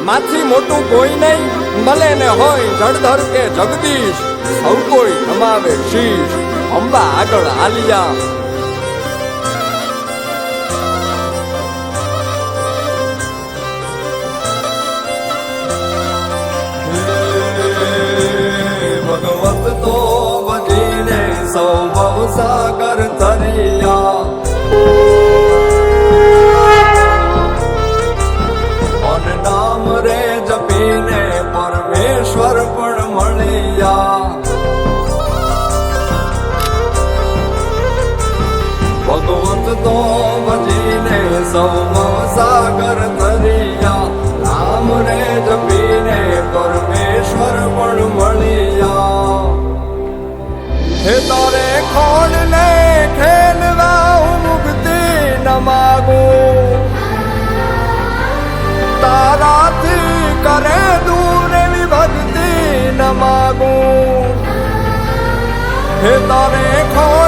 માથી મોટું કોઈ નહીં, મળે ને હોય જળધર કે જગદીશ, સૌ કોઈ નમાવે શીશ, અંબા આગળ આલિયા. ભગવત તો ભજીને સૌ ભવસાગર તરિયા, નામ રે જપીને પરમેશ્વર પણ મળ્યા. ભગવત તો ભજીને સૌ સાગર તરિયા, નામ રે જપીને પરમેશ્વર પણ મળ્યા. હે તારે ખોડ ને ખેલવા હું મુક્તિ ન માગું, તારાથી કરે દૂર એવી ભક્તિ ન માગું. હે તારે ખોડ